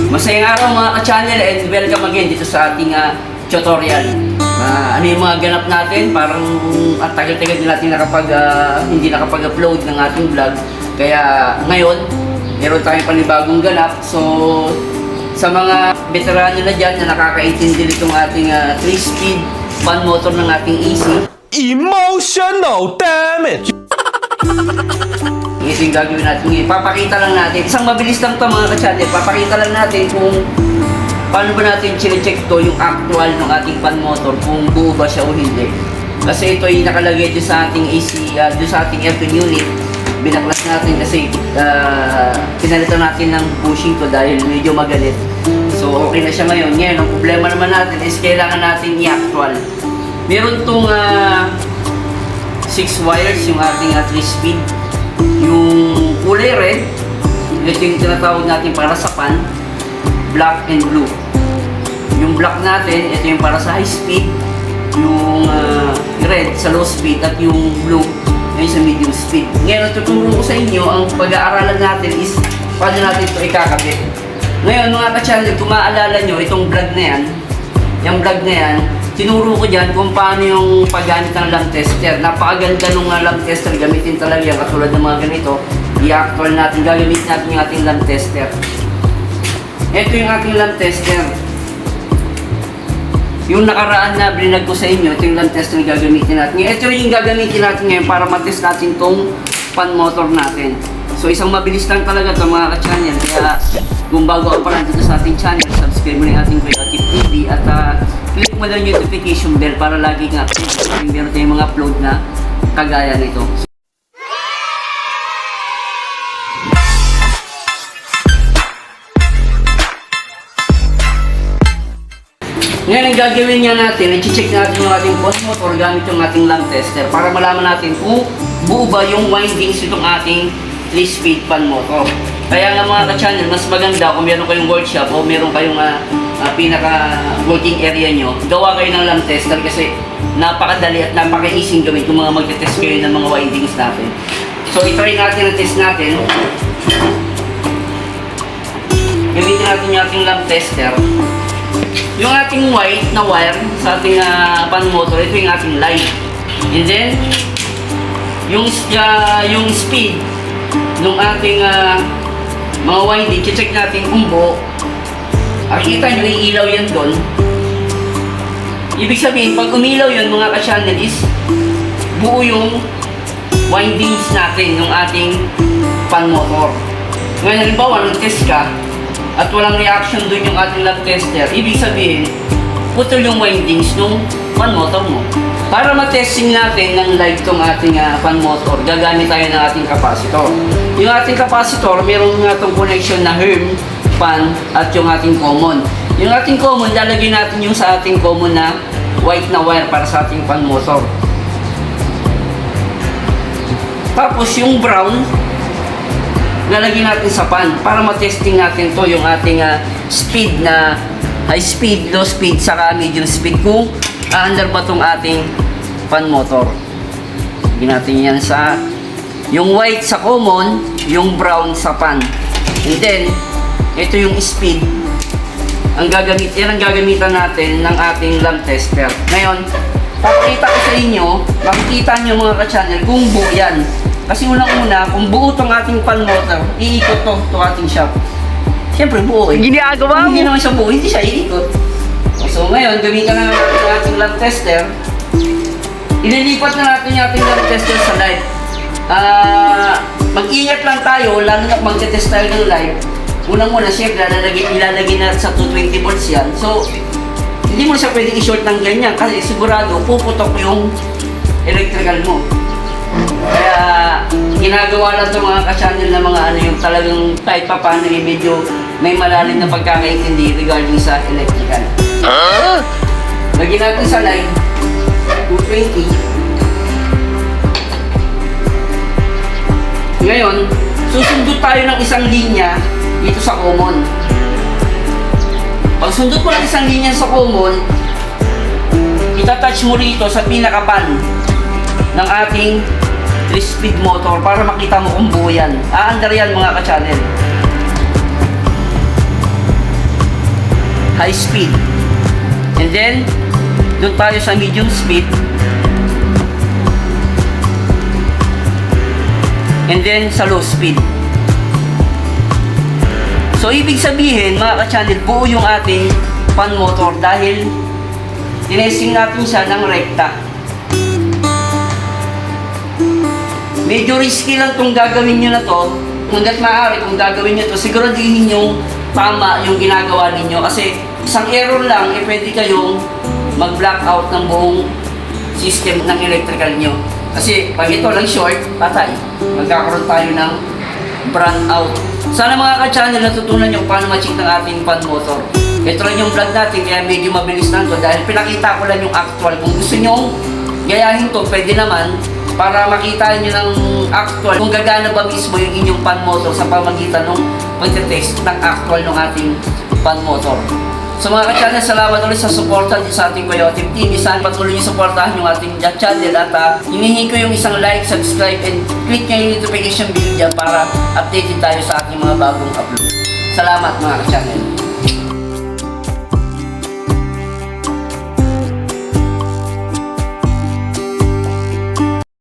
Masayang araw mga ka-channel and welcome again dito sa ating tutorial. Ano yung mga ganap natin? Parang at tagal-tagal din natin hindi nakapag-upload ng ating vlog. Kaya ngayon, meron tayong panibagong ganap. So, sa mga veterano na dyan na nakakaintindi itong ating 3-speed fan motor ng ating AC, emotional damage. ito yung gagawin natin. Papakita lang natin. Isang mabilis lang ito mga ka-channel. Papakita lang natin kung paano ba natin chine-check to yung actual ng ating fan motor, kung buo ba siya o hindi. Kasi ito ay nakalagay dyan sa ating AC, dyan sa ating aircon unit. Binaklas natin kasi pinalitan natin ng bushing to dahil medyo magalit. So okay na siya ngayon. Ngayon, ang problema naman natin is kailangan natin i-actual. Meron tong 6 wires yung ating 3-speed. Yung kulay red, ito yung tinatawag natin para sa fan, black and blue. Yung black natin, ito yung para sa high speed, yung red sa low speed, at yung blue ngayon sa medium speed. Ngayon, tuturo ko sa inyo, ang pag-aaralan natin is paano natin ito ikakabit. Ngayon mga ka-channel, kung maaalala nyo, itong vlog na yan, yung vlog na yan, tinuro ko dyan kung paano yung paggamit ng lamp tester. Napakaganda nung lamp tester, gamitin talaga yan katulad ng mga ganito. I-actual natin, gagamitin natin yung ating lamp tester. Ito yung ating lamp tester. Yung nakaraan na brinag ko sa inyo, ito yung lamp tester na gagamitin natin. Ito yung gagamitin natin ngayon para matest natin tong fan motor natin. So isang mabilis lang talaga ito mga ka-channel. Kaya kung bago ka pa lang dito sa ating channel, subscribe mo na yung ating Kuya Tip TV at click mo lang yung notification bell para lagi nga meron tayong mga upload na kagaya nito. Ngayon ang gagawin nga natin, i-check natin yung ating fan motor gamit yung ating lamp tester para malaman natin kung buo ba yung windings itong ating 3-speed fan motor. Kaya nga mga ka-channel, mas maganda kung meron kayong workshop o meron kayong pinaka-working area nyo, gawa kayo ng lamp tester kasi napakadali at napaka-easy gawin kung mga magte-test kayo ng mga windings natin. So, i-try natin ang test natin. Gamitin natin yung ating lamp tester. Yung ating white na wire sa ating fan motor, ito yung ating light. And then, yung speed ng ating mga winding, check natin kung buo. Nakikita nyo, ilaw yan doon. Ibig sabihin, pag umilaw yun mga ka-channel is buo yung windings natin ng ating fan motor. Ngayon, halimbawa, nag-test ka at walang reaction doon yung ating lamp tester, ibig sabihin, putol yung windings ng fan motor mo. Para matesting natin ng live tong ating fan motor, gagamit tayo ng ating capacitor. Yung ating capacitor, meron nga itong connection na HERM, fan, at yung ating common. Yung ating common, lalagyan natin yung sa ating common na white na wire para sa ating fan motor. Tapos yung brown, lalagyan natin sa fan para matesting natin to yung ating speed na high speed, low speed, saka medium speed kung aandar ba itong ating fan motor. Lagyan natin yan sa yung white sa common, yung brown sa fan. And then, ito yung speed. Yan ang gagamitan natin ng ating lamp tester. Ngayon, papakita ko sa inyo, makikita nyo mga ka-channel kung buo yan. Kasi unang-una, kung buo itong ating fan motor, iikot to ating shop. Siyempre buo eh. Ginagawa mo? Hindi naman siya buo, hindi siya iikot. So ngayon, gamitan na natin yung ating lamp tester. Ililipat na natin yung ating lamp tester sa live. Mag-ingat lang tayo, lalo na mag-test tayo ng live. Unang-una, siyempre, ilalagay na sa 220 volts yan. So, hindi mo siya pwedeng i-short ng ganyan kasi sigurado puputok yung electrical mo. Kaya, ginagawa lang ito mga ka-channel na mga yung talagang kahit pa paano medyo may malalim na pagkakaintindi regarding sa electrical. Lagyan natin sa line, 220. Ngayon, susundot tayo ng isang linya dito sa common. Pag sundot mo ng isang linya sa common, itatouch mo rito sa pinaka-pan ng ating 3-speed motor para makita mo kung buo yan. Aandar yan mga ka-channel. high speed. And then, doon tayo sa medium speed. And then, sa low speed. So, ibig sabihin, mga ka-channel, buo yung ating fan motor dahil tinesting natin siya ng rekta. Medyo risky lang itong gagawin nyo na to. Hanggat maaari kung gagawin nyo to, siguraduhin nyo tama yung ginagawa ninyo. Kasi isang error lang, pwede kayong mag-blackout ng buong system ng electrical nyo. Kasi pag ito lang short, patay. Magkakaroon tayo ng brand out. Sana mga ka-channel, natutunan nyo kung paano ma-check ng ating fan motor. Ito lang yung vlog natin, kaya medyo mabilis lang to dahil pinakita ko lang yung actual. Kung gusto nyo gayahin to, pwede naman para makita nyo ng actual kung gagana ba mismo yung inyong fan motor sa pamagitan ng pagtetest ng actual ng ating fan motor. So mga ka-channel, salamat ulit sa suporta sa ating Coyote TV. Sana patuloy nyo suportahan yung ating channel at hinihingi ko yung isang like, subscribe, and click nyo yung notification bell dyan para updated tayo sa ating mga bagong upload. Salamat mga ka-channel.